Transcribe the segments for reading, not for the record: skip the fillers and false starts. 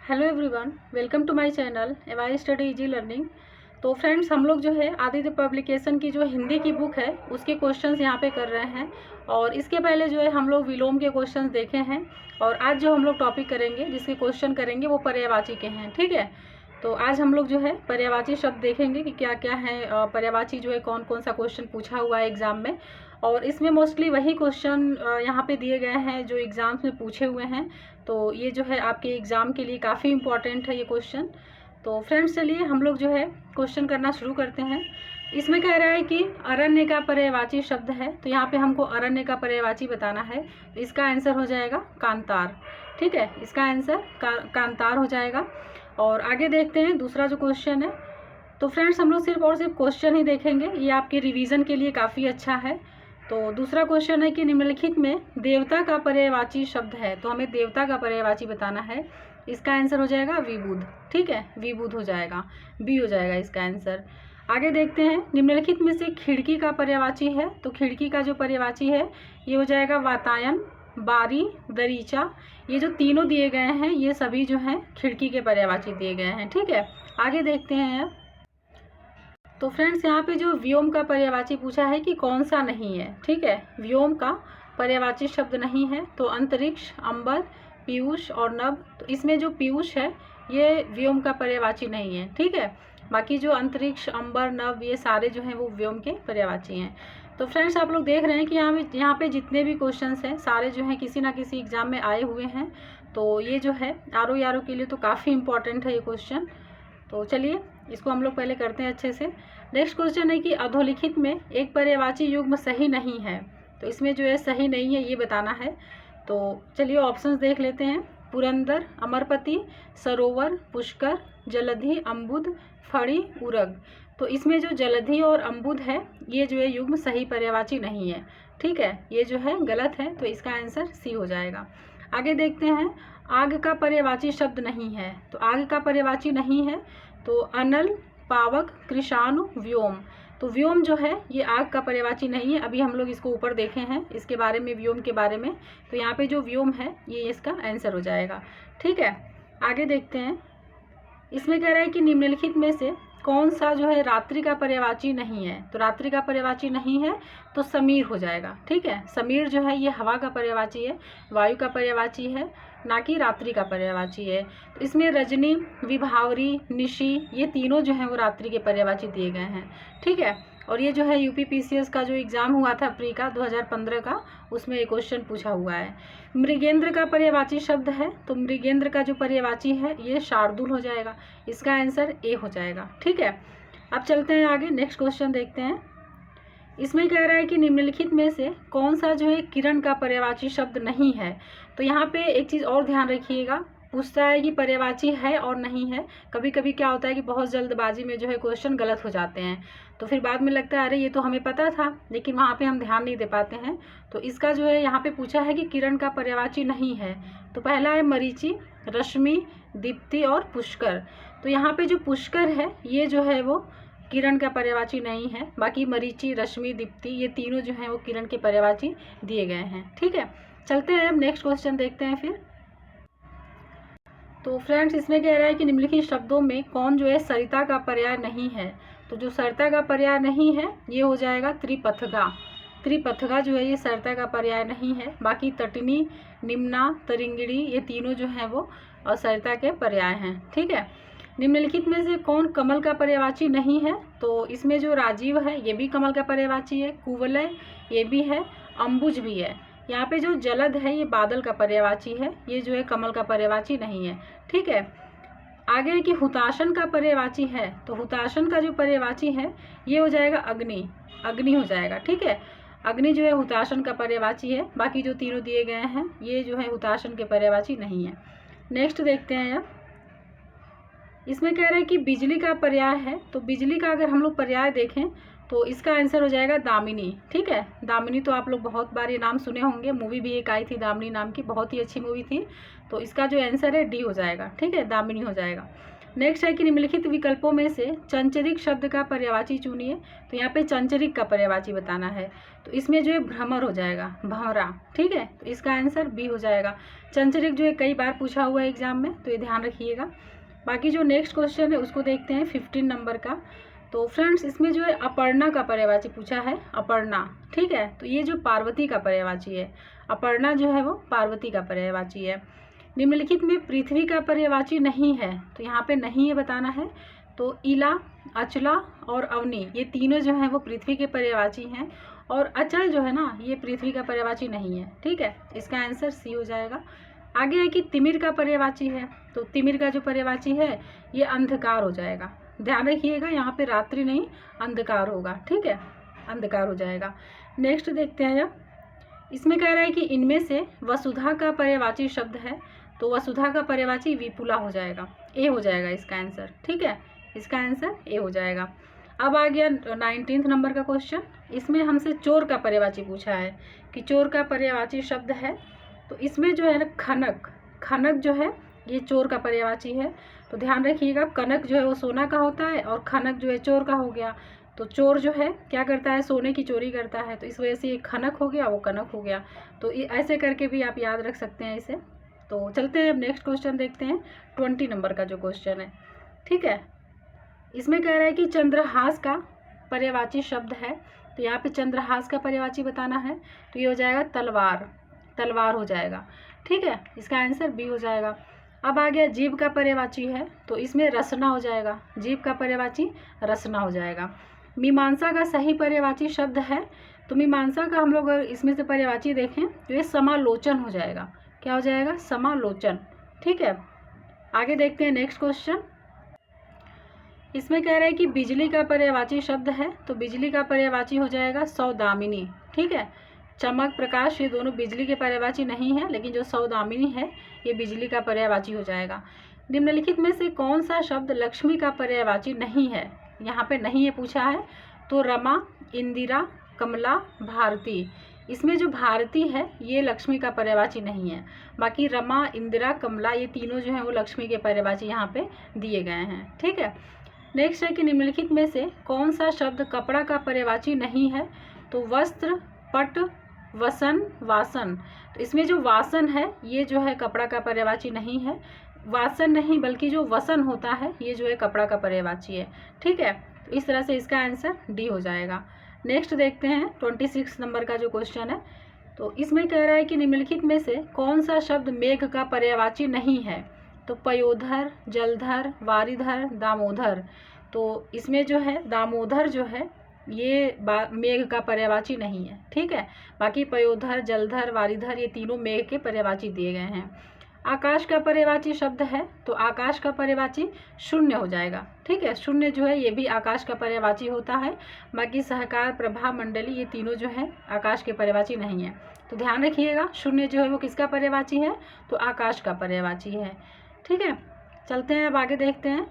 Hello everyone, welcome to my channel A Y study easy learning. तो friends, हम लोग जो है आदित्य पब्लिकेशन की जो हिंदी की बुक है उसके क्वेश्चंस यहाँ पे कर रहे हैं। और इसके पहले जो है हम लोग विलोम के क्वेश्चंस देखे हैं। और आज जो हम लोग टॉपिक करेंगे, जिसके क्वेश्चन करेंगे, वो पर्यायवाची के हैं। ठीक है, तो आज हम लोग जो है पर्यायवाची शब्द देखेंगे कि क्या क्या है। पर्यायवाची जो है कौन कौन सा क्वेश्चन पूछा हुआ है एग्जाम में। और इसमें मोस्टली वही क्वेश्चन यहाँ पे दिए गए हैं जो एग्ज़ाम्स में पूछे हुए हैं। तो ये जो है आपके एग्ज़ाम के लिए काफ़ी इम्पॉर्टेंट है ये क्वेश्चन। तो फ्रेंड्स, चलिए हम लोग जो है क्वेश्चन करना शुरू करते हैं। इसमें कह रहा है कि अरण्य का पर्यायवाची शब्द है, तो यहाँ पे हमको अरण्य का पर्यायवाची बताना है। तो इसका आंसर हो जाएगा कांतार। ठीक है, इसका आंसर कांतार हो जाएगा। और आगे देखते हैं दूसरा जो क्वेश्चन है। तो फ्रेंड्स, हम लोग सिर्फ और सिर्फ क्वेश्चन ही देखेंगे, ये आपके रिवीजन के लिए काफ़ी अच्छा है। तो दूसरा क्वेश्चन है कि निम्नलिखित में देवता का पर्यायवाची शब्द है, तो हमें देवता का पर्यायवाची बताना है। इसका आंसर हो जाएगा विबुध। ठीक है, विबुध हो जाएगा, बी हो जाएगा इसका आंसर। आगे देखते हैं, निम्नलिखित में से खिड़की का पर्यायवाची है, तो खिड़की का जो पर्यायवाची है ये हो जाएगा वातायन, बारी, दरीचा। ये जो तीनों दिए गए हैं ये सभी जो हैं खिड़की के पर्यायवाची दिए गए हैं। ठीक है, आगे देखते हैं अब। तो फ्रेंड्स, यहाँ पे जो व्योम का पर्यायवाची पूछा है कि कौन सा नहीं है। ठीक है, व्योम का पर्यायवाची शब्द नहीं है, तो अंतरिक्ष, अंबर, पीयूष और नभ। तो इसमें जो पीयूष है ये व्योम का पर्यायवाची नहीं है। ठीक है, बाकी जो अंतरिक्ष, अंबर, नभ ये सारे जो हैं वो व्योम के पर्यायवाची हैं। तो फ्रेंड्स, आप लोग देख रहे हैं कि यहाँ पे जितने भी क्वेश्चंस हैं सारे जो हैं किसी ना किसी एग्जाम में आए हुए हैं। तो ये जो है आर के लिए तो काफ़ी इंपॉर्टेंट है ये क्वेश्चन। तो चलिए इसको हम लोग पहले करते हैं अच्छे से। नेक्स्ट क्वेश्चन है कि अधोलिखित में एक पर्यायवाची युग्म सही नहीं है, तो इसमें जो है सही नहीं है ये बताना है। तो चलिए ऑप्शंस देख लेते हैं। पुरंदर, अमरपति, सरोवर, पुष्कर, जलधि, अम्बुद, फड़ी, उरग। तो इसमें जो जलधि और अम्बुद है ये जो है युग्म सही पर्यायवाची नहीं है। ठीक है, ये जो है गलत है, तो इसका आंसर सी हो जाएगा। आगे देखते हैं, आग का पर्यायवाची शब्द नहीं है, तो आग का पर्यायवाची नहीं है तो अनल, पावक, कृषाणु, व्योम। तो व्योम जो है ये आग का पर्यायवाची नहीं है। अभी हम लोग इसको ऊपर देखे हैं इसके बारे में, व्योम के बारे में। तो यहाँ पे जो व्योम है ये इसका आंसर हो जाएगा। ठीक है, आगे देखते हैं। इसमें कह रहा है कि निम्नलिखित में से कौन सा जो है रात्रि का पर्यायवाची नहीं है, तो रात्रि का पर्यायवाची नहीं है तो समीर हो जाएगा। ठीक है, समीर जो है ये हवा का पर्यायवाची है, वायु का पर्यायवाची है, ना कि रात्रि का पर्यायवाची है। तो इसमें रजनी, विभावरी, निशी ये तीनों जो हैं वो रात्रि के पर्यायवाची दिए गए हैं। ठीक है, और ये जो है यूपीपीसीएस का जो एग्ज़ाम हुआ था प्री का 2015 का, उसमें ये क्वेश्चन पूछा हुआ है। मृगेंद्र का पर्यायवाची शब्द है, तो मृगेंद्र का जो पर्यायवाची है ये शार्दुल हो जाएगा। इसका आंसर ए हो जाएगा। ठीक है, अब चलते हैं आगे, नेक्स्ट क्वेश्चन देखते हैं। इसमें कह रहा है कि निम्नलिखित में से कौन सा जो है किरण का पर्यायवाची शब्द नहीं है। तो यहाँ पे एक चीज़ और ध्यान रखिएगा, पूछता है कि पर्यायवाची है और नहीं है। कभी कभी क्या होता है कि बहुत जल्दबाजी में जो है क्वेश्चन गलत हो जाते हैं, तो फिर बाद में लगता है अरे ये तो हमें पता था, लेकिन वहाँ पे हम ध्यान नहीं दे पाते हैं। तो इसका जो है यहाँ पे पूछा है कि किरण का पर्यायवाची नहीं है। तो पहला है मरीचि, रश्मि, दीप्ति और पुष्कर। तो यहाँ पे जो पुष्कर है ये जो है वो किरण का पर्यायवाची नहीं है। बाकी मरीचि, रश्मि, दीप्ति ये तीनों जो हैं वो किरण के पर्यायवाची दिए गए हैं। ठीक है, चलते हैं अब नेक्स्ट क्वेश्चन देखते हैं फिर। तो फ्रेंड्स, इसमें कह रहा है कि निम्नलिखित शब्दों में कौन जो है सरिता का पर्याय नहीं है। तो जो सरिता का पर्याय नहीं है ये हो जाएगा त्रिपथगा। त्रिपथगा जो है ये सरिता का पर्याय नहीं है। बाकी तटिनी, निम्ना, तरिंगिणी ये तीनों जो हैं वो सरिता के पर्याय हैं। ठीक है, निम्नलिखित में से कौन कमल का पर्यायवाची नहीं है। तो इसमें जो राजीव है ये भी कमल का पर्यायवाची है, कुवलय ये भी है, अम्बुज भी है। यहाँ पे जो जलद है ये बादल का पर्यायवाची है, ये जो है कमल का पर्यायवाची नहीं है। ठीक है, आगे है कि हुताशन का पर्यायवाची है, तो हुताशन का जो पर्यायवाची है ये हो जाएगा अग्नि, अग्नि हो जाएगा। ठीक है, अग्नि जो है हुताशन का पर्यायवाची है। बाकी जो तीनों दिए गए हैं ये जो है हुताशन के पर्यायवाची नहीं है। नेक्स्ट देखते हैं अब। इसमें कह रहे हैं कि बिजली का पर्याय है, तो बिजली का अगर हम लोग पर्याय देखें तो इसका आंसर हो जाएगा दामिनी। ठीक है, दामिनी तो आप लोग बहुत बार ये नाम सुने होंगे, मूवी भी एक आई थी दामिनी नाम की, बहुत ही अच्छी मूवी थी। तो इसका जो आंसर है डी हो जाएगा। ठीक है, दामिनी हो जाएगा। नेक्स्ट है कि निम्नलिखित विकल्पों में से चंचरिक शब्द का पर्यायवाची चुनिए। तो यहाँ पे चंचरिक का पर्यायवाची बताना है, तो इसमें जो है भ्रमर हो जाएगा, भंवरा। ठीक है, तो इसका आंसर बी हो जाएगा। चंचरिक जो है कई बार पूछा हुआ है एग्जाम में, तो ये ध्यान रखिएगा। बाकी जो नेक्स्ट क्वेश्चन है उसको देखते हैं 15 नंबर का। तो फ्रेंड्स इसमें जो है अपर्णा का पर्यायवाची पूछा है, अपर्णा। ठीक है, तो ये जो पार्वती का पर्यायवाची है, अपर्णा जो है वो पार्वती का पर्यायवाची है। निम्नलिखित में पृथ्वी का पर्यायवाची नहीं है, तो यहाँ पे नहीं है बताना है। तो इला, अचला और अवनी ये तीनों जो हैं वो पृथ्वी के पर्यायवाची हैं, और अचल जो है ना ये पृथ्वी का पर्यायवाची नहीं है। ठीक है, इसका आंसर सी हो जाएगा। आगे है कि तिमिर का पर्यायवाची है, तो तिमिर का जो पर्यायवाची है ये अंधकार हो जाएगा। ध्यान रखिएगा, यहाँ पे रात्रि नहीं अंधकार होगा। ठीक है, अंधकार हो जाएगा। नेक्स्ट देखते हैं, अब इसमें कह रहा है कि इनमें से वसुधा का पर्यायवाची शब्द है, तो वसुधा का पर्यायवाची विपुला हो जाएगा, ए हो जाएगा इसका आंसर। ठीक है, इसका आंसर ए हो जाएगा। अब आ गया 19 नंबर का क्वेश्चन। इसमें हमसे चोर का पर्यायवाची पूछा है कि चोर का पर्यायवाची शब्द है, तो इसमें जो है ना खनक, खनक जो है ये चोर का पर्यायवाची है। तो ध्यान रखिएगा, कनक जो है वो सोना का होता है और खनक जो है चोर का हो गया। तो चोर जो है क्या करता है, सोने की चोरी करता है, तो इस वजह से ये खनक हो गया, वो कनक हो गया। तो ऐसे करके भी आप याद रख सकते हैं इसे। तो चलते हैं अब नेक्स्ट क्वेश्चन देखते हैं, 20 नंबर का जो क्वेश्चन है। ठीक है, इसमें कह रहा है कि चंद्रहास का पर्यायवाची शब्द है, तो यहाँ पे चंद्रहास का पर्यायवाची बताना है, तो ये हो जाएगा तलवार, तलवार हो जाएगा। ठीक है, इसका आंसर बी हो जाएगा। अब आ गया जीभ का पर्यायवाची है, तो इसमें रसना हो जाएगा, जीभ का पर्यायवाची रसना हो जाएगा। मीमांसा का सही पर्यायवाची शब्द है, तो मीमांसा का हम लोग अगर इसमें से पर्यायवाची देखें तो ये समालोचन हो जाएगा। क्या हो जाएगा, समालोचन। ठीक है, आगे देखते हैं नेक्स्ट क्वेश्चन। इसमें कह रहा है कि बिजली का पर्यायवाची शब्द है, तो बिजली का पर्यायवाची हो जाएगा सौदामिनी। ठीक है, चमक, प्रकाश ये दोनों बिजली के पर्यायवाची नहीं है, लेकिन जो सौदामिनी है ये बिजली का पर्यायवाची हो जाएगा। निम्नलिखित में से कौन सा शब्द लक्ष्मी का पर्यायवाची नहीं है, यहाँ पे नहीं है पूछा है। तो रमा, इंदिरा, कमला, भारती, इसमें जो भारती है ये लक्ष्मी का पर्यायवाची नहीं है। बाकी रमा, इंदिरा, कमला ये तीनों जो हैं वो लक्ष्मी के पर्यायवाची यहाँ पे दिए गए हैं। ठीक है, नेक्स्ट है कि निम्नलिखित में से कौन सा शब्द कपड़ा का पर्यायवाची नहीं है। तो वस्त्र, पट, वसन, वासन, तो इसमें जो वासन है ये जो है कपड़ा का पर्यायवाची नहीं है। वासन नहीं बल्कि जो वसन होता है ये जो है कपड़ा का पर्यायवाची है। ठीक है, तो इस तरह से इसका आंसर डी हो जाएगा। नेक्स्ट देखते हैं 26 नंबर का जो क्वेश्चन है। तो इसमें कह रहा है कि निम्नलिखित में से कौन सा शब्द मेघ का पर्यायवाची नहीं है। तो पयोधर, जलधर, वारिधर, दामोदर, तो इसमें जो है दामोदर जो है ये मेघ का पर्यायवाची नहीं है। ठीक है, बाकी पयोधर, जलधर, वारिधर ये तीनों मेघ के पर्यायवाची दिए गए हैं। आकाश का पर्यायवाची शब्द है, तो आकाश का पर्यायवाची शून्य हो जाएगा। ठीक है, शून्य जो है ये भी आकाश का पर्यायवाची होता है। बाकी सहकार, प्रभा, मंडली ये तीनों जो है आकाश के पर्यायवाची नहीं है। तो ध्यान रखिएगा, शून्य जो है वो किसका पर्यायवाची है, तो आकाश का पर्यायवाची है। ठीक है, चलते हैं अब आगे देखते हैं।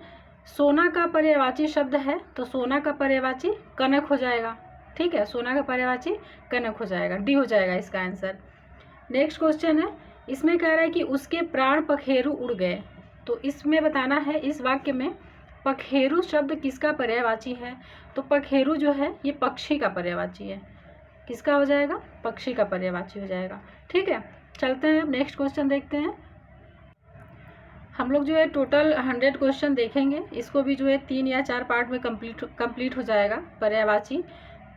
सोना का पर्यायवाची शब्द है, तो सोना का पर्यायवाची कनक हो जाएगा। ठीक है, सोना का पर्यायवाची कनक हो जाएगा, डी हो जाएगा इसका आंसर। नेक्स्ट क्वेश्चन है, इसमें कह रहा है कि उसके प्राण पखेरु उड़ गए। तो इसमें बताना है इस वाक्य में पखेरु शब्द किसका पर्यायवाची है। तो पखेरु जो है ये पक्षी का पर्यायवाची है। किसका हो जाएगा, पक्षी का पर्यायवाची हो जाएगा। ठीक है, चलते हैं अब नेक्स्ट क्वेश्चन देखते हैं। हम लोग जो है टोटल 100 क्वेश्चन देखेंगे, इसको भी जो है 3 या 4 पार्ट में कंप्लीट हो जाएगा पर्यायवाची।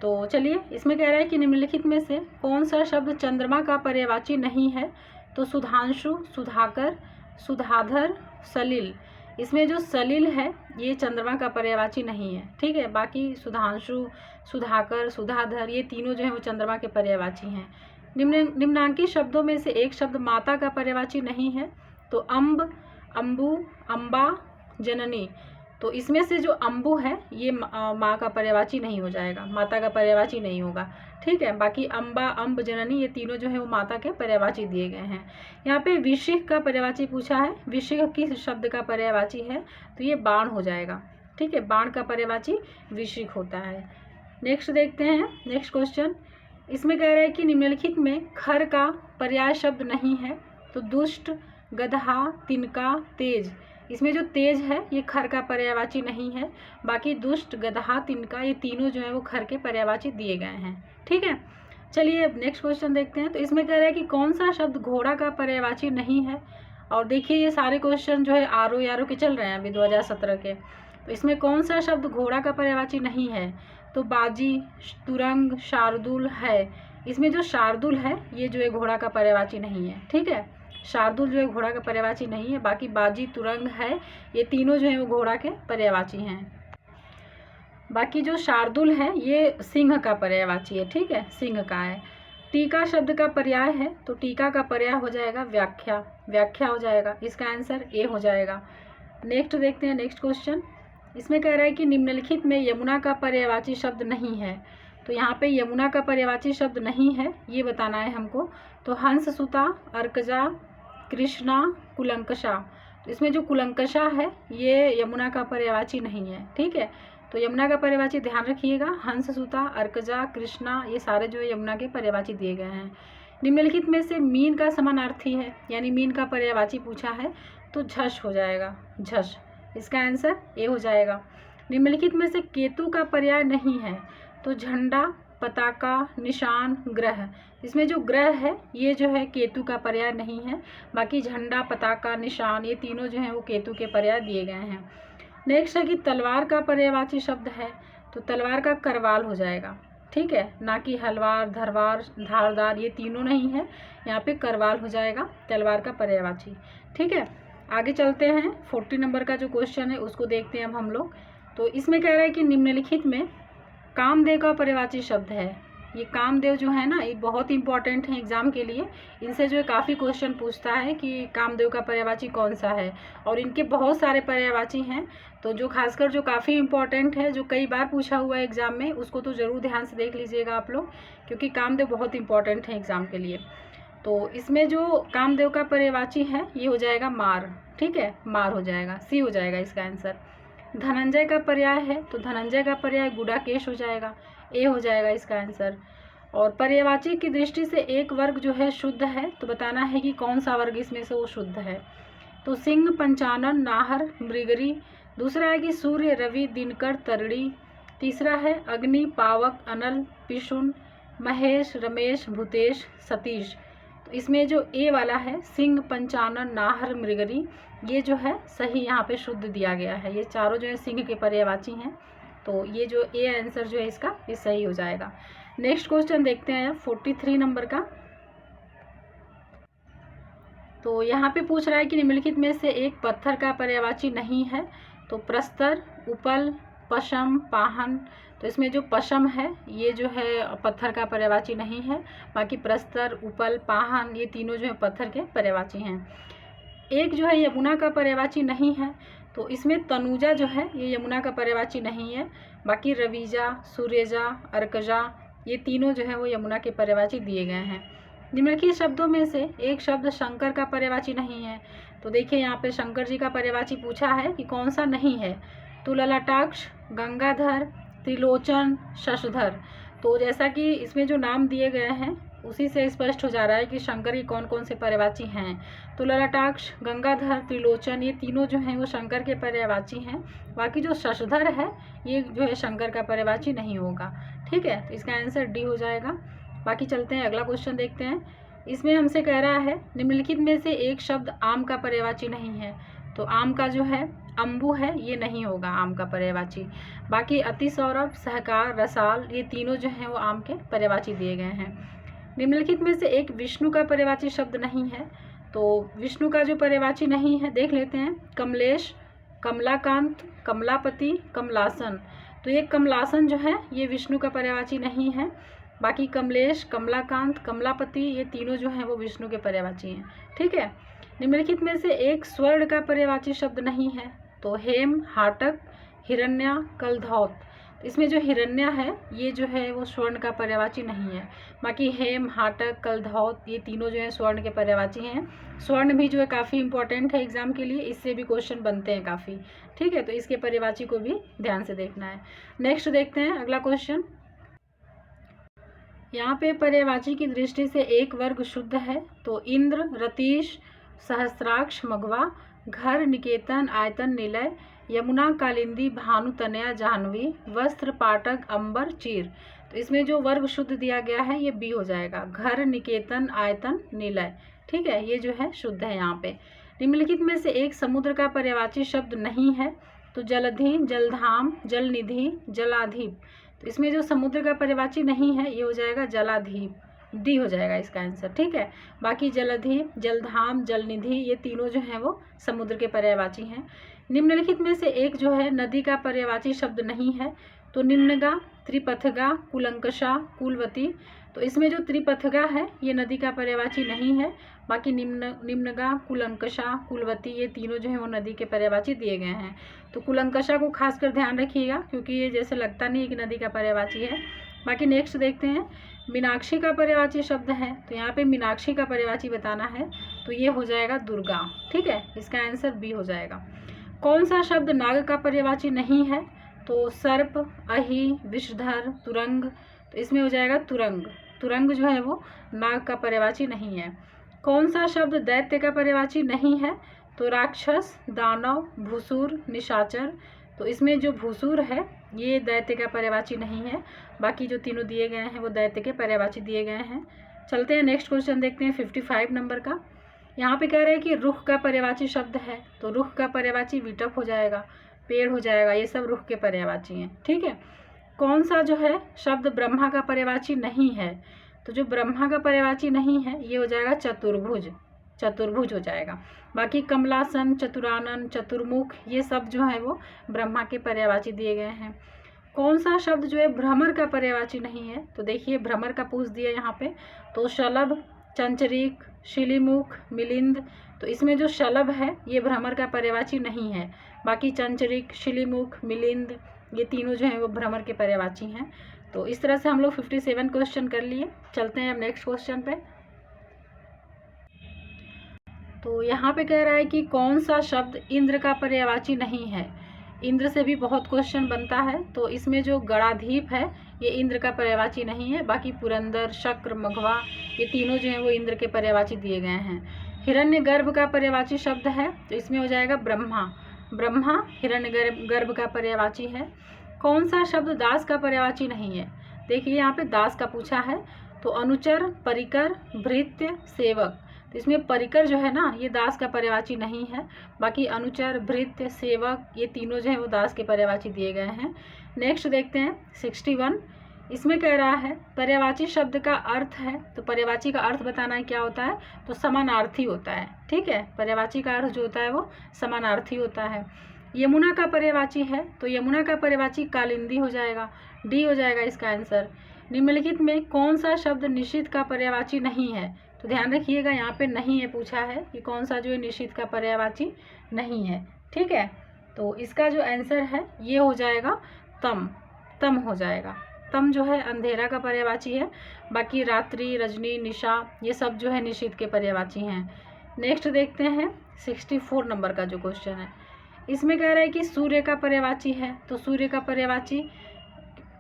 तो चलिए, इसमें कह रहा है कि निम्नलिखित में से कौन सा शब्द चंद्रमा का पर्यायवाची नहीं है। तो सुधांशु, सुधाकर, सुधाधर, सलिल, इसमें जो सलिल है ये चंद्रमा का पर्यायवाची नहीं है। ठीक है, बाकी सुधांशु, सुधाकर, सुधाधर ये तीनों जो है वो चंद्रमा के पर्यायवाची हैं। निम्नांकित शब्दों में से एक शब्द माता का पर्यायवाची नहीं है। तो अम्ब, अम्बु, अम्बा, जननी, तो इसमें से जो अम्बु है ये माँ का पर्यायवाची नहीं हो जाएगा, माता का पर्यायवाची नहीं होगा। ठीक है, बाकी अम्बा, अम्ब, जननी ये तीनों जो है वो माता के पर्यायवाची दिए गए हैं। यहाँ पे विशिख का पर्यायवाची पूछा है, विशिख किस शब्द का पर्यायवाची है, तो ये बाण हो जाएगा। ठीक है, बाण का पर्यायवाची विशिख होता है। नेक्स्ट देखते हैं नेक्स्ट क्वेश्चन। इसमें कह रहा है कि निम्नलिखित में खर का पर्याय शब्द नहीं है। तो दुष्ट, गधा, तिनका, तेज, इसमें जो तेज है ये खर का पर्यायवाची नहीं है, बाकी दुष्ट, गधा, तिनका ये तीनों जो है वो खर के पर्यायवाची दिए गए हैं। ठीक है, चलिए अब नेक्स्ट क्वेश्चन देखते हैं। तो इसमें कह रहा है कि कौन सा शब्द घोड़ा का पर्यायवाची नहीं है। और देखिए ये सारे क्वेश्चन जो है आर ओ के चल रहे हैं अभी 2017 के। तो इसमें कौन सा शब्द घोड़ा का पर्यायवाची नहीं है। तो बाजी, तुरंग, शार्दुल है। इसमें जो शार्दुल है ये जो है घोड़ा का पर्यायवाची नहीं है। ठीक है, शार्दुल जो है घोड़ा का पर्यायवाची नहीं है, बाकी बाजी, तुरंग है ये तीनों जो है वो घोड़ा के पर्यायवाची हैं। बाकी जो शार्दुल है ये सिंह का पर्यायवाची है। ठीक है, सिंह का है। टीका शब्द का पर्याय है, तो टीका का पर्याय हो जाएगा व्याख्या, व्याख्या हो जाएगा। इसका आंसर ए हो जाएगा। नेक्स्ट देखते हैं नेक्स्ट क्वेश्चन। इसमें कह रहा है कि निम्नलिखित में यमुना का पर्यायवाची शब्द नहीं है। तो यहाँ पे यमुना का पर्यायवाची शब्द नहीं है ये बताना है हमको। तो हंस सुता, अर्कजा, कृष्णा, कुलंकषा। तो इसमें जो कुलंकषा है ये यमुना का पर्यायवाची नहीं है। ठीक है, तो यमुना का पर्यायवाची ध्यान रखिएगा। हंस सुता, अर्कजा, कृष्णा ये सारे जो है यमुना के पर्यायवाची दिए गए हैं। निम्नलिखित में से मीन का समानार्थी है, यानी मीन का पर्यायवाची पूछा है, तो झष हो जाएगा, झष। इसका आंसर ए हो जाएगा। निम्नलिखित में से केतु का पर्याय नहीं है। तो झंडा, पताका, निशान, ग्रह। इसमें जो ग्रह है ये जो है केतु का पर्याय नहीं है, बाकी झंडा, पताका, निशान ये तीनों जो हैं वो केतु के पर्याय दिए गए हैं। नेक्स्ट है कि तलवार का पर्यायवाची शब्द है। तो तलवार का करवाल हो जाएगा। ठीक है, ना कि हलवार, धरवार, धारदार ये तीनों नहीं है, यहाँ पे करवाल हो जाएगा तलवार का पर्यायवाची। ठीक है, आगे चलते हैं। 40 नंबर का जो क्वेश्चन है उसको देखते हैं अब हम लोग। तो इसमें कह रहा है कि निम्नलिखित में कामदेव का पर्यायवाची शब्द है। ये कामदेव जो है ना ये बहुत इंपॉर्टेंट है एग्जाम के लिए। इनसे जो है काफ़ी क्वेश्चन पूछता है कि कामदेव का पर्यायवाची कौन सा है, और इनके बहुत सारे पर्यायवाची हैं। तो जो खासकर जो काफ़ी इंपॉर्टेंट है, जो कई बार पूछा हुआ है एग्जाम में, उसको तो ज़रूर ध्यान से देख लीजिएगा आप लोग, क्योंकि कामदेव बहुत इंपॉर्टेंट है एग्जाम के लिए। तो इसमें जो कामदेव का पर्यायवाची है ये हो जाएगा मार। ठीक है, मार हो जाएगा, सी हो जाएगा इसका आंसर। धनंजय का पर्याय है, तो धनंजय का पर्याय गुडाकेश हो जाएगा, ए हो जाएगा इसका आंसर। और पर्यायवाची की दृष्टि से एक वर्ग जो है शुद्ध है, तो बताना है कि कौन सा वर्ग इसमें से वो शुद्ध है। तो सिंह, पंचानन, नाहर, मृगरी। दूसरा है कि सूर्य, रवि, दिनकर, तरड़ी। तीसरा है अग्नि, पावक, अनल, पिशुन, महेश, रमेश, भूतेश, सतीश। तो इसमें जो ए वाला है सिंह, पंचानन, नाहर, मृगरी ये जो है सही यहाँ पे शुद्ध दिया गया है। ये चारों जो है सिंह के पर्यायवाची हैं, तो ये जो ए आंसर जो है इसका ये सही हो जाएगा। नेक्स्ट क्वेश्चन देखते हैं 43 नंबर का। तो यहाँ पे पूछ रहा है कि निम्नलिखित में से एक पत्थर का पर्यायवाची नहीं है। तो प्रस्तर, उपल, पशम, पाहन। तो इसमें जो पशम है ये जो है पत्थर का पर्यायवाची नहीं है, बाकी प्रस्तर, उपल, पाहन ये तीनों जो है पत्थर के पर्यायवाची हैं। एक जो है यमुना का पर्यायवाची नहीं है। तो इसमें तनुजा जो है ये यमुना का पर्यायवाची नहीं है, बाकी रवीजा, सूर्यजा, अर्कजा ये तीनों जो है वो यमुना के पर्यायवाची दिए गए हैं। निम्नलिखित शब्दों में से एक शब्द शंकर का पर्यायवाची नहीं है। तो देखिए यहाँ पे शंकर जी का पर्यायवाची पूछा है कि कौन सा नहीं है। तो ललाटाक्ष, गंगाधर, त्रिलोचन, शशधर। तो जैसा कि इसमें जो नाम दिए गए हैं उसी से स्पष्ट हो जा रहा है कि शंकर के कौन कौन से पर्यायवाची हैं। तो ललाटाक्ष, गंगाधर, त्रिलोचन ये तीनों जो हैं वो शंकर के पर्यायवाची हैं, बाकी जो शशधर है ये जो है शंकर का पर्यायवाची नहीं होगा। ठीक है, तो इसका आंसर डी हो जाएगा। बाकी चलते हैं अगला क्वेश्चन देखते हैं। इसमें हमसे कह रहा है निम्नलिखित में से एक शब्द आम का पर्यायवाची नहीं है। तो आम का जो है अम्बु है ये नहीं होगा आम का पर्यायवाची। बाकी अति सौरभ, सहकार, रसाल ये तीनों जो हैं वो आम के पर्यायवाची दिए गए हैं। निम्नलिखित में से एक विष्णु का पर्यायवाची शब्द नहीं है। तो विष्णु का जो पर्यायवाची नहीं है देख लेते हैं। कमलेश, कमलाकांत, कमलापति, कमलासन। तो ये कमलासन जो है ये विष्णु का पर्यायवाची नहीं है, बाकी कमलेश, कमलाकांत, कमलापति ये तीनों जो हैं वो विष्णु के पर्यायवाची हैं। ठीक है, निम्नलिखित में से एक स्वर्ण का पर्यायवाची शब्द नहीं है। तो हेम, हाटक, हिरण्या, कलधौत। इसमें जो हिरण्या है ये जो है वो स्वर्ण का पर्यायवाची नहीं है, बाकी हेम, हाटक, कलधौत ये तीनों जो है स्वर्ण के पर्यायवाची हैं। स्वर्ण भी जो है काफ़ी इंपॉर्टेंट है एग्जाम के लिए, इससे भी क्वेश्चन बनते हैं काफ़ी। ठीक है, तो इसके पर्यायवाची को भी ध्यान से देखना है। नेक्स्ट देखते हैं अगला क्वेश्चन। यहाँ पे पर्यायवाची की दृष्टि से एक वर्ग शुद्ध है। तो इंद्र, रतीश, सहस्राक्ष, मघवा, घर निकेतन आयतन निलय, यमुना कालिंदी भानु तनया जाह्नवी, वस्त्र पाटक अंबर चीर। तो इसमें जो वर्ग शुद्ध दिया गया है ये बी हो जाएगा, घर निकेतन आयतन निलय। ठीक है, ये जो है शुद्ध है यहाँ पे। निम्नलिखित में से एक समुद्र का पर्यायवाची शब्द नहीं है, तो जलधि, जलधाम, जलनिधि, जलाधीप। तो इसमें जो समुद्र का पर्यायवाची नहीं है ये हो जाएगा जलाधीप, डी हो जाएगा इसका आंसर। ठीक है, बाकी जलधि, जलधाम, जलनिधि ये तीनों जो हैं वो समुद्र के पर्यायवाची हैं। निम्नलिखित में से एक जो है नदी का पर्यायवाची शब्द नहीं है, तो निम्नगा, त्रिपथगा, कुलंकषा, कुलवती। तो इसमें जो त्रिपथगा है ये नदी का पर्यायवाची नहीं है, बाकी निम्नगा, कुलंकषा, कुलवती ये तीनों जो है वो नदी के पर्यायवाची दिए गए हैं। तो कुलंकषा को खासकर ध्यान रखिएगा क्योंकि ये जैसे लगता नहीं है कि नदी का पर्यायवाची है। बाकी नेक्स्ट देखते हैं, मीनाक्षी का पर्यायवाची शब्द है, तो यहाँ पे मीनाक्षी का पर्यायवाची बताना है, तो ये हो जाएगा दुर्गा। ठीक है, इसका आंसर बी हो जाएगा। कौन सा शब्द नाग का पर्यायवाची नहीं है, तो सर्प, अहि, विषधर, तुरंग। तो इसमें हो जाएगा तुरंग, तुरंग जो है वो नाग का पर्यायवाची नहीं है। कौन सा शब्द दैत्य का पर्यायवाची नहीं है, तो राक्षस, दानव, भूसुर, निशाचर। तो इसमें जो भूसुर है ये दैत्य का पर्यायवाची नहीं है, बाकी जो तीनों दिए गए हैं वो दैत्य के पर्यायवाची दिए गए हैं। चलते हैं नेक्स्ट क्वेश्चन देखते हैं 55 नंबर का। यहाँ पे कह रहे हैं कि रुख का पर्यायवाची शब्द है, तो रुख का पर्यायवाची विटप हो जाएगा, पेड़ हो जाएगा, ये सब रुख के पर्यायवाची हैं। ठीक है, कौन सा जो है शब्द ब्रह्मा का पर्यायवाची नहीं है, तो जो ब्रह्मा का पर्यायवाची नहीं है ये हो जाएगा चतुर्भुज, चतुर्भुज हो जाएगा। बाकी कमलासन, चतुरानन, चतुर्मुख ये सब जो है वो ब्रह्मा के पर्यायवाची दिए गए हैं। कौन सा शब्द जो है भ्रमर का पर्यायवाची नहीं है, तो देखिए भ्रमर का पूछ दिया यहाँ पे, तो शलभ, चंचरीक, शिलीमुख, मिलिंद। तो इसमें जो शलभ है ये भ्रमर का पर्यायवाची नहीं है, बाकी चंचरीक, शिलीमुख, मिलिंद ये तीनों जो हैं वो भ्रमर के पर्यायवाची हैं। तो इस तरह से हम लोग 57 क्वेश्चन कर लिए। चलते हैं अब नेक्स्ट क्वेश्चन पे। तो यहाँ पे कह रहा है कि कौन सा शब्द इंद्र का पर्यायवाची नहीं है। इंद्र से भी बहुत क्वेश्चन बनता है, तो इसमें जो गणाधीप है ये इंद्र का पर्यायवाची नहीं है, बाकी पुरंदर, शक्र, मघवा ये तीनों जो हैं वो इंद्र के पर्यायवाची दिए गए हैं। हिरण्यगर्भ का पर्यायवाची शब्द है, तो इसमें हो जाएगा ब्रह्मा, ब्रह्मा हिरण्यगर्भ का पर्यायवाची है। कौन सा शब्द दास का पर्यायवाची नहीं है, देखिए यहाँ पे दास का पूछा है, तो अनुचर, परिकर, भृत्य, सेवक। तो इसमें परिकर जो है ना ये दास का पर्यायवाची नहीं है, बाकी अनुचर, भृत्य, सेवक ये तीनों जो है वो दास के पर्यायवाची दिए गए हैं। नेक्स्ट देखते हैं 61। इसमें कह रहा है पर्यायवाची शब्द का अर्थ है, तो पर्यायवाची का अर्थ बताना है क्या होता है, तो समानार्थी होता है। ठीक है, पर्यायवाची का अर्थ जो होता है वो समानार्थी होता है। यमुना का पर्यायवाची है, तो यमुना का पर्यायवाची कालिंदी हो जाएगा, डी हो जाएगा इसका आंसर। निम्नलिखित में कौन सा शब्द निषिद्ध का पर्यायवाची नहीं है, तो ध्यान रखिएगा यहाँ पे नहीं है पूछा है कि कौन सा जो है निषिद्ध का पर्यायवाची नहीं है। ठीक है, तो इसका जो आंसर है ये हो जाएगा तम, तम हो जाएगा। तम जो है अंधेरा का पर्यायवाची है, बाकी रात्रि, रजनी, निशा ये सब जो है निषिद्ध के पर्यायवाची हैं। नेक्स्ट देखते हैं 64 नंबर का जो क्वेश्चन है। इसमें कह रहा है कि सूर्य का पर्यायवाची है, तो सूर्य का पर्यायवाची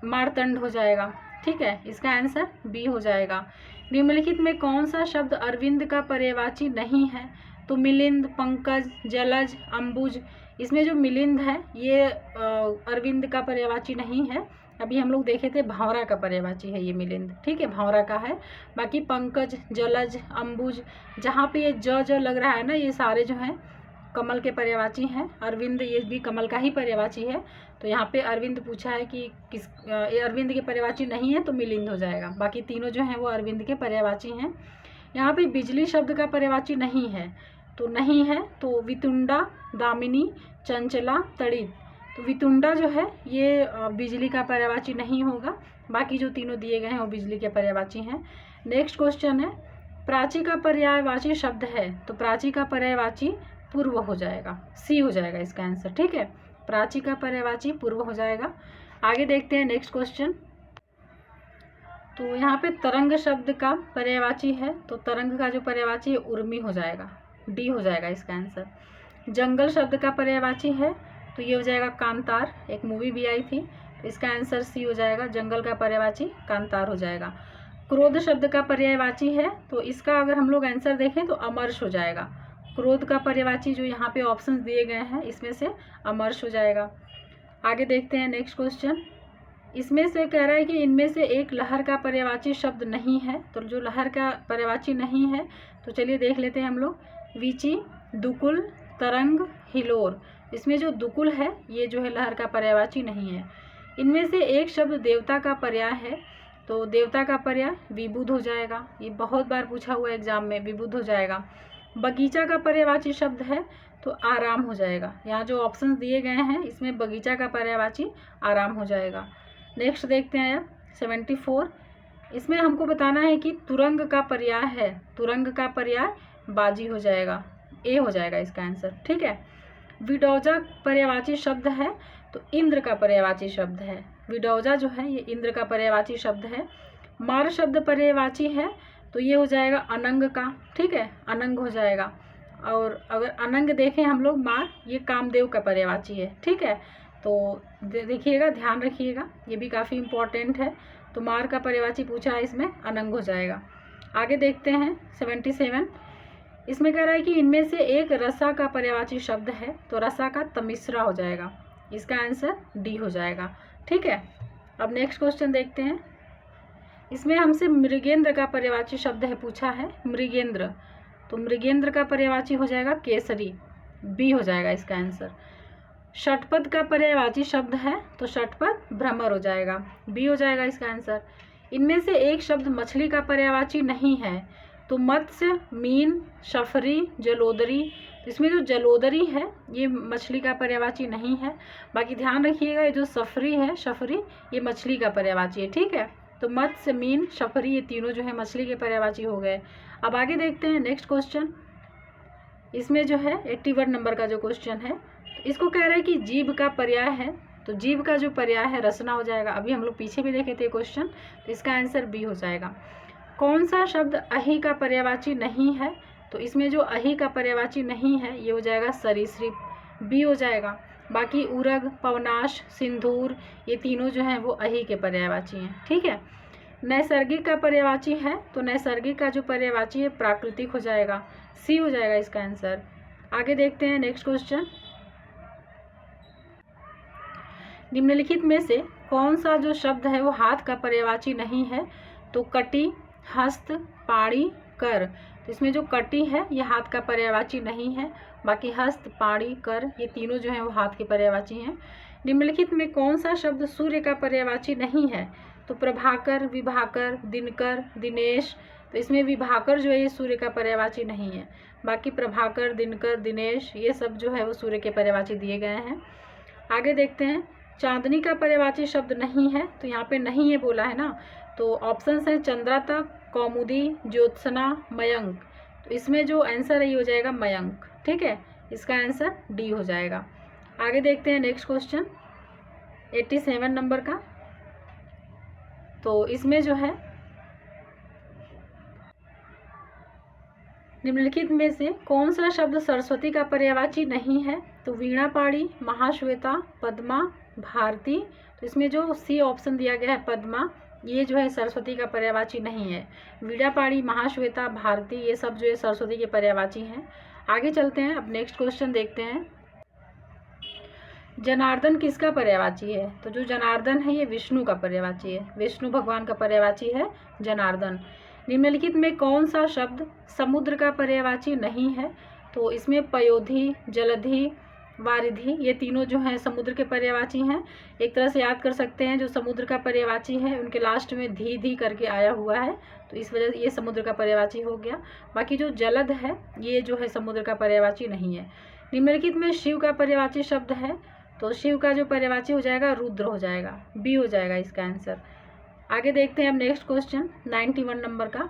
मार्तंड हो जाएगा। ठीक है, इसका आंसर बी हो जाएगा। निम्नलिखित में कौन सा शब्द अरविंद का पर्यायवाची नहीं है, तो मिलिंद, पंकज, जलज, अंबुज। इसमें जो मिलिंद है ये अरविंद का पर्यायवाची नहीं है, अभी हम लोग देखे थे भावरा का पर्यायवाची है ये मिलिंद। ठीक है, भावरा का है। बाकी पंकज, जलज, अंबुज जहाँ पे ये ज लग रहा है ना ये सारे जो हैं कमल के पर्यायवाची हैं। अरविंद ये भी कमल का ही पर्यायवाची है, तो यहाँ पे अरविंद पूछा है कि किस ये अरविंद के पर्यायवाची नहीं है, तो मिलिंद हो जाएगा। बाकी तीनों जो हैं वो अरविंद के पर्यायवाची हैं। यहाँ पे बिजली शब्द का पर्यायवाची नहीं है, तो नहीं है, तो वितुंडा, दामिनी, चंचला, तड़ित। तो वितुंडा जो है ये बिजली का पर्यायवाची नहीं होगा, बाकी जो तीनों दिए गए हैं वो बिजली के पर्यायवाची हैं। नेक्स्ट क्वेश्चन है प्राची का पर्यायवाची शब्द है, तो प्राची का पर्यायवाची पूर्व हो जाएगा, सी हो जाएगा इसका आंसर। ठीक है, प्राची का पर्यायवाची पूर्व हो जाएगा। आगे देखते हैं नेक्स्ट क्वेश्चन। तो यहाँ पे तरंग शब्द का पर्यायवाची है, तो तरंग का जो पर्यायवाची है उर्मी हो जाएगा, डी हो जाएगा इसका आंसर। जंगल शब्द का पर्यायवाची है, तो ये हो जाएगा कांतार, एक मूवी भी आई थी, तो इसका आंसर सी हो जाएगा। जंगल का पर्यायवाची कांतार हो जाएगा। क्रोध शब्द का पर्यायवाची है, तो इसका अगर हम लोग आंसर देखें तो अमर्ष हो जाएगा, क्रोध का पर्यायवाची जो यहाँ पे ऑप्शंस दिए गए हैं इसमें से अमर्ष हो जाएगा। आगे देखते हैं नेक्स्ट क्वेश्चन। इसमें से कह रहा है कि इनमें से एक लहर का पर्यायवाची शब्द नहीं है। तो जो लहर का पर्यायवाची नहीं है तो चलिए देख लेते हैं हम लोग। वीची, दुकुल, तरंग, हिलोर। इसमें जो दुकुल है ये जो है लहर का पर्यायवाची नहीं है। इनमें से एक शब्द देवता का पर्याय है। तो देवता का पर्याय विबुध हो जाएगा। ये बहुत बार पूछा हुआ एग्जाम में, विबुध हो जाएगा। बगीचा का पर्यायवाची शब्द है तो आराम हो जाएगा। यहाँ जो ऑप्शंस दिए गए हैं इसमें बगीचा का पर्यायवाची आराम हो जाएगा। नेक्स्ट देखते हैं अब 74। इसमें हमको बताना है कि तुरंग का पर्याय है। तुरंग का पर्याय बाजी हो जाएगा, ए हो जाएगा इसका आंसर। ठीक है। विडौजा पर्यायवाची शब्द है तो इंद्र का पर्यायवाची शब्द है। विडौजा जो है ये इंद्र का पर्यायवाची शब्द है। मार शब्द पर्यायवाची है तो ये हो जाएगा अनंग का। ठीक है, अनंग हो जाएगा। और अगर अनंग देखें हम लोग, मार ये कामदेव का पर्यायवाची है। ठीक है, तो देखिएगा, ध्यान रखिएगा, ये भी काफ़ी इम्पोर्टेंट है। तो मार का पर्यायवाची पूछा है, इसमें अनंग हो जाएगा। आगे देखते हैं 77। इसमें कह रहा है कि इनमें से एक रसा का पर्यायवाची शब्द है तो रसा का तमिश्रा हो जाएगा। इसका आंसर डी हो जाएगा। ठीक है। अब नेक्स्ट क्वेश्चन देखते हैं। इसमें हमसे मृगेंद्र का पर्यायवाची शब्द है पूछा है, मृगेंद्र। तो मृगेंद्र का पर्यायवाची हो जाएगा केसरी, बी हो जाएगा इसका आंसर। षटपद का पर्यायवाची शब्द है तो षटपद भ्रमर हो जाएगा, बी हो जाएगा इसका आंसर। इनमें से एक शब्द मछली का पर्यायवाची नहीं है तो मत्स्य, मीन, शफरी, जलोदरी। इसमें जो जलोदरी है ये मछली का पर्यायवाची नहीं है। बाकी ध्यान रखिएगा, ये जो सफरी है, शफरी, ये मछली का पर्यायवाची है। ठीक है, तो मत्स्य, मीन, शफरी ये तीनों जो है मछली के पर्यायवाची हो गए। अब आगे देखते हैं नेक्स्ट क्वेश्चन। इसमें जो है 81 नंबर का जो क्वेश्चन है, तो इसको कह रहा है कि जीभ का पर्याय है तो जीभ का जो पर्याय है रसना हो जाएगा। अभी हम लोग पीछे भी देखे थे क्वेश्चन, तो इसका आंसर बी हो जाएगा। कौन सा शब्द अहि का पर्यायवाची नहीं है? तो इसमें जो अहि का पर्यायवाची नहीं है ये हो जाएगा सरीसृप, बी हो जाएगा। बाकी उरग, पवनाश, सिंदूर ये तीनों जो हैं वो अहि के पर्यायवाची हैं। ठीक है। नैसर्गिक का पर्यायवाची है तो नैसर्गिक का जो पर्यायवाची है प्राकृतिक हो जाएगा, सी हो जाएगा इसका आंसर। आगे देखते हैं नेक्स्ट क्वेश्चन। निम्नलिखित में से कौन सा जो शब्द है वो हाथ का पर्यायवाची नहीं है? तो कटी, हस्त, पाड़ी, कर। तो इसमें जो कटी है ये हाथ का पर्यायवाची नहीं है। बाकी हस्त, पाड़ी, कर ये तीनों जो हैं वो हाथ के पर्यायवाची हैं। निम्नलिखित में कौन सा शब्द सूर्य का पर्यायवाची नहीं है? तो प्रभाकर, विभाकर, दिनकर, दिनेश। तो इसमें विभाकर जो है ये सूर्य का पर्यायवाची नहीं है। बाकी प्रभाकर, दिनकर, दिनेश ये सब जो है वो सूर्य के पर्यायवाची दिए गए हैं। आगे देखते हैं। चांदनी का पर्यायवाची शब्द नहीं है तो यहाँ पे नहीं है बोला है ना, तो ऑप्शंस हैं चंद्रातप, कौमुदी, ज्योत्सना, मयंक। तो इसमें जो आंसर है ये हो जाएगा मयंक। ठीक है, इसका आंसर डी हो जाएगा। आगे देखते हैं नेक्स्ट क्वेश्चन 87 नंबर का। तो इसमें जो है निम्नलिखित में से कौन सा शब्द सरस्वती का पर्यायवाची नहीं है? तो वीणा पाड़ी, महाश्वेता, पद्मा, भारती। तो इसमें जो सी ऑप्शन दिया गया है पद्मा, ये जो है सरस्वती का पर्यायवाची नहीं है। वीणा पाड़ी, महाश्वेता, भारती ये सब जो है सरस्वती के पर्यायवाची हैं। आगे चलते हैं, अब नेक्स्ट क्वेश्चन देखते हैं। जनार्दन किसका पर्यायवाची है? तो जो जनार्दन है ये विष्णु का पर्यायवाची है, विष्णु भगवान का पर्यायवाची है जनार्दन। निम्नलिखित में कौन सा शब्द समुद्र का पर्यायवाची नहीं है? तो इसमें पयोधी, जलधि, वारिधि ये तीनों जो हैं समुद्र के पर्यायवाची हैं। एक तरह से याद कर सकते हैं, जो समुद्र का पर्यायवाची है उनके लास्ट में धी धी करके आया हुआ है तो इस वजह से ये समुद्र का पर्यायवाची हो गया। बाकी जो जलद है ये जो है समुद्र का पर्यायवाची नहीं है। निम्नलिखित में शिव का पर्यायवाची शब्द है तो शिव का जो पर्यायवाची हो जाएगा रुद्र हो जाएगा, बी हो जाएगा इसका आंसर। आगे देखते हैं अब नेक्स्ट क्वेश्चन 91 नंबर का।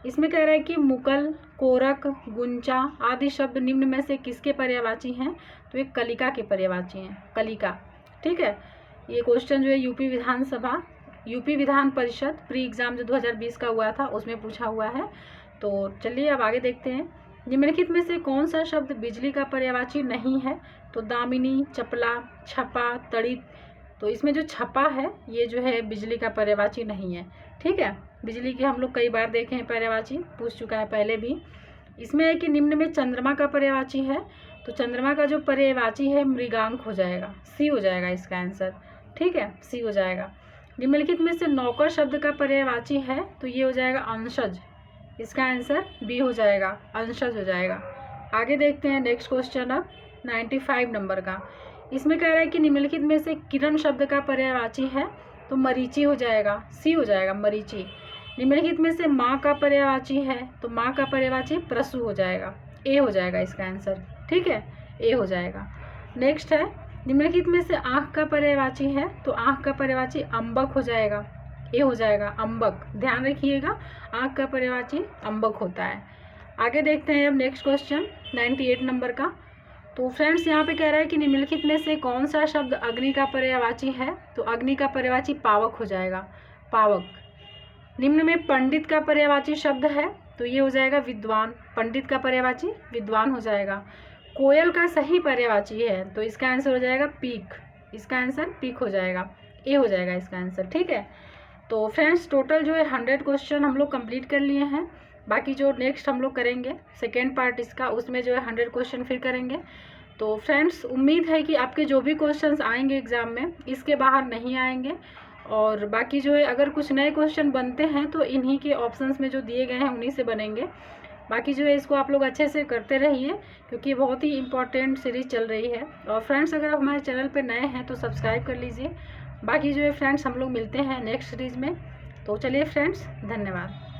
इसमें कह रहा है कि मुकल, कोरक, गुंचा आदि शब्द निम्न में से किसके पर्यायवाची हैं? तो ये कलिका के पर्यायवाची हैं, कलिका। ठीक है, ये क्वेश्चन जो है UP Vidhan Parishad pre exam जो 2020 का हुआ था उसमें पूछा हुआ है। तो चलिए अब आगे देखते हैं। निम्नलिखित में से कौन सा शब्द बिजली का पर्यायवाची नहीं है? तो दामिनी, चपला, छपा, तड़ित। तो इसमें जो छपा है ये जो है बिजली का पर्यायवाची नहीं है। ठीक है, बिजली के हम लोग कई बार देखे हैं पर्यायवाची, पूछ चुका है पहले भी। इसमें है कि निम्न में चंद्रमा का पर्यायवाची है, तो चंद्रमा का जो पर्यायवाची है मृगांक हो जाएगा, सी हो जाएगा इसका आंसर। ठीक है, सी हो जाएगा। निम्नलिखित में से नौकर शब्द का पर्यायवाची है, तो ये हो जाएगा अंशज, इसका आंसर बी हो जाएगा, अंशज हो जाएगा। आगे देखते हैं नेक्स्ट क्वेश्चन अब 95 नंबर का। इसमें कह रहा है कि निम्नलिखित में से किरण शब्द का पर्यायवाची है, तो मरीचि हो जाएगा, सी हो जाएगा, मरीचि। निम्नलिखित में से माँ का पर्यायवाची है, तो माँ का पर्यायवाची प्रसु हो जाएगा, ए हो जाएगा इसका आंसर। ठीक है, ए हो जाएगा। नेक्स्ट है निम्नलिखित में से आँख का पर्यायवाची है, तो आँख का पर्यायवाची अम्बक हो जाएगा, ए हो जाएगा, अम्बक। ध्यान रखिएगा, आँख का पर्यायवाची अम्बक होता है। आगे देखते हैं अब नेक्स्ट क्वेश्चन 98 नंबर का। तो फ्रेंड्स यहाँ पे कह रहा है कि निम्नलिखित में से कौन सा शब्द अग्नि का पर्यायवाची है, तो अग्नि का पर्यायवाची पावक हो जाएगा, पावक। निम्न में पंडित का पर्यायवाची शब्द है, तो ये हो जाएगा विद्वान, पंडित का पर्यायवाची विद्वान हो जाएगा। कोयल का सही पर्यायवाची है, तो इसका आंसर हो जाएगा पीक, इसका आंसर पीक हो जाएगा, ए हो जाएगा इसका आंसर। ठीक है, तो फ्रेंड्स टोटल जो है 100 क्वेश्चन हम लोग कंप्लीट कर लिए हैं। बाकी जो नेक्स्ट हम लोग करेंगे सेकेंड पार्ट इसका, उसमें जो है 100 क्वेश्चन फिर करेंगे। तो फ्रेंड्स उम्मीद है कि आपके जो भी क्वेश्चंस आएंगे एग्ज़ाम में इसके बाहर नहीं आएंगे, और बाकी जो है अगर कुछ नए क्वेश्चन बनते हैं तो इन्हीं के ऑप्शंस में जो दिए गए हैं उन्हीं से बनेंगे। बाकी जो है इसको आप लोग अच्छे से करते रहिए, क्योंकि बहुत ही इंपॉर्टेंट सीरीज़ चल रही है। और फ्रेंड्स अगर आप हमारे चैनल पर नए हैं तो सब्सक्राइब कर लीजिए। बाकी जो है फ्रेंड्स हम लोग मिलते हैं नेक्स्ट सीरीज़ में। तो चलिए फ्रेंड्स, धन्यवाद।